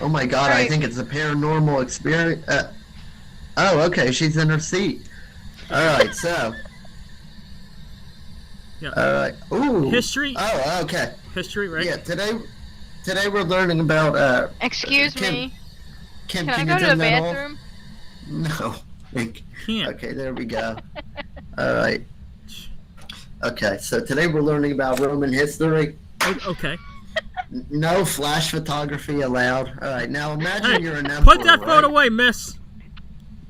Oh my god, I think it's a paranormal experience. Oh, okay, she's in her seat. Alright, so. Yeah. Alright. Ooh. History? Oh, okay. History, right? Yeah, today we're learning about, Excuse me. Can I you go to the turn that off? bathroom? No. Can't. Okay, there we go. Alright. Okay, so today we're learning about Roman history. Okay. No flash photography allowed. Alright, now imagine you're an emperor, Put that phone away, miss.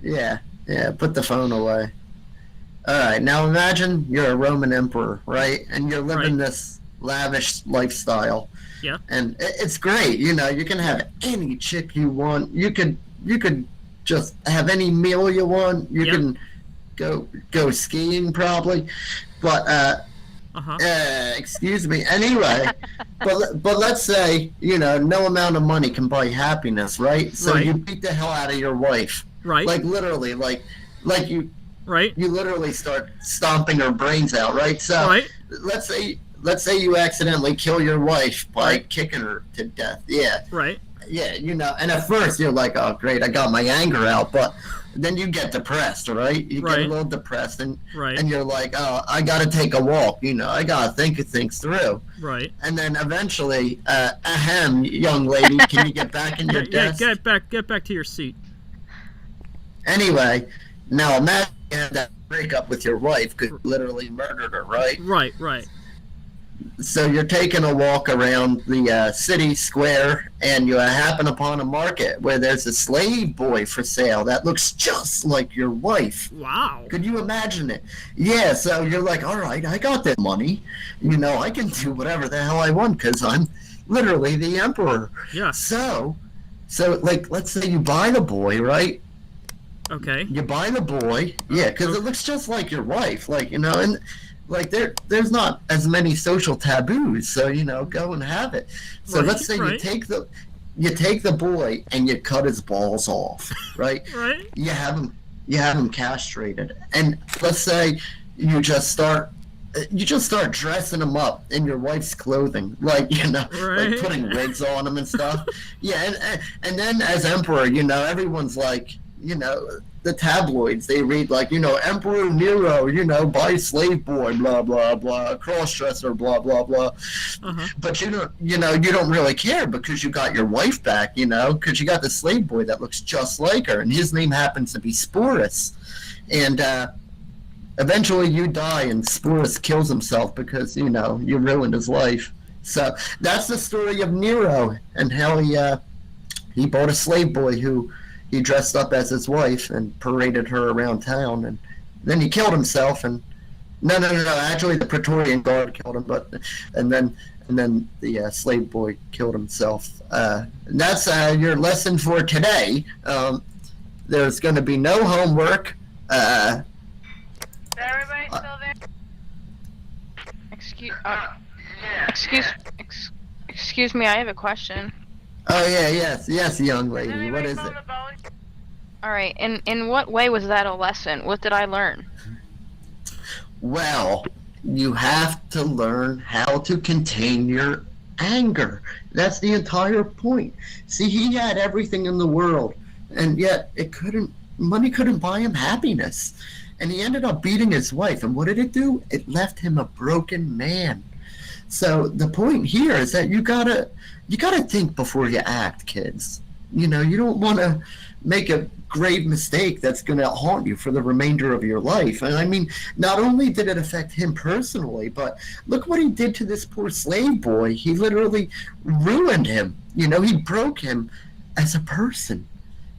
Yeah, put the phone away. Alright, now imagine you're a Roman emperor, right? And you're living this lavish lifestyle. Yeah. And it's great, you can have any chick you want. You could just have any meal you want. You can go skiing probably. But excuse me. Anyway, but let's say, no amount of money can buy happiness, right? So you beat the hell out of your wife. Right. Like literally, like you you literally start stomping her brains out, right? So let's say you accidentally kill your wife by kicking her to death. Yeah. Right. Yeah, and at first you're like, oh great, I got my anger out, but then you get depressed, right? You get a little depressed and you're like, oh, I gotta take a walk, I gotta think of things through. Right. And then eventually, young lady, can you get back in your desk? Get back to your seat. Anyway, now imagine you had that breakup with your wife because you literally murdered her, right? Right. So you're taking a walk around the city square, and you happen upon a market where there's a slave boy for sale that looks just like your wife. Wow. Could you imagine it? Yeah, so you're like, all right, I got that money. I can do whatever the hell I want because I'm literally the emperor. Yeah. So like, let's say you buy the boy, right? Okay. You buy the boy, yeah, because it looks just like your wife, and like there's not as many social taboos, so go and have it. So let's say you take the boy and you cut his balls off, right? Right. You have him castrated, and let's say you just start dressing him up in your wife's clothing, like like putting wigs on him and stuff. Yeah, and then as emperor, everyone's like, the tabloids, they read like, Emperor Nero, by slave boy, blah blah blah, cross-dresser, blah blah blah. But you don't really care because you got your wife back, because you got the slave boy that looks just like her, and his name happens to be Sporus. And eventually you die, and Sporus kills himself because you ruined his life. So that's the story of Nero and how he bought a slave boy who he dressed up as his wife and paraded her around town, and then he killed himself. And no, actually the Praetorian Guard killed him, and then the slave boy killed himself. That's your lesson for today. There's going to be no homework. Is everybody still there? Excuse me, I have a question. Oh yeah, yes, young lady. What is it? Alright, in what way was that a lesson? What did I learn? Well, you have to learn how to contain your anger. That's the entire point. See, he had everything in the world, and yet money couldn't buy him happiness. And he ended up beating his wife, and what did it do? It left him a broken man. So the point here is that you gotta think before you act, kids. You don't want to make a grave mistake that's going to haunt you for the remainder of your life. And I mean, not only did it affect him personally, but look what he did to this poor slave boy. He literally ruined him. He broke him as a person.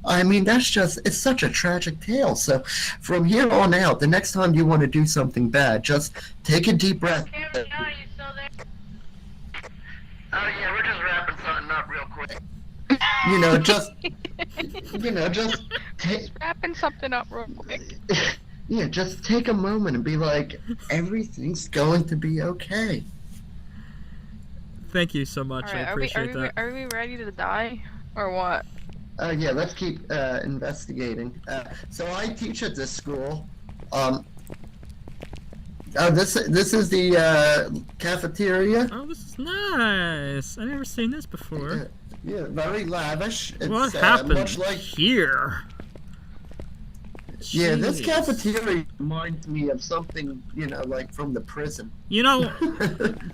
I mean, it's such a tragic tale. So from here on out, the next time you want to do something bad, just take a deep breath. Are you still there? Oh yeah, we're just wrapping something up real quick. Just wrapping something up real quick. Yeah, just take a moment and be like, everything's going to be okay. Thank you so much. I appreciate that. Are we ready to die, or what? Yeah, let's keep investigating. So I teach at this school. This is the cafeteria. Oh, this is nice. I've never seen this before. Yeah, very lavish. It's, What happened much like... here? Yeah, this Jeez. cafeteria reminds me of something, you know, like from the prison. You know,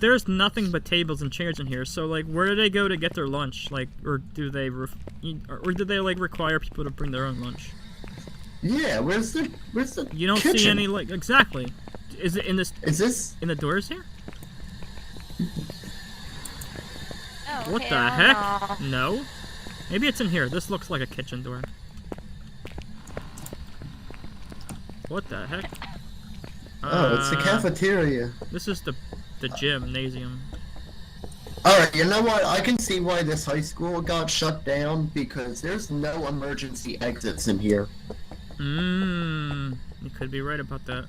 there's nothing but tables and chairs in here. So, like, where do they go to get their lunch? Like, or do they, or do they like require people to bring their own lunch? Yeah, where's the You don't kitchen? see any like exactly. Is it in this? Is this in the doors here? Oh, What the heck? No. Maybe it's in here. This looks like a kitchen door. What the heck? Oh, it's the cafeteria. This is the gymnasium. Alright, you know what? I can see why this high school got shut down, because there's no emergency exits in here. You could be right about that.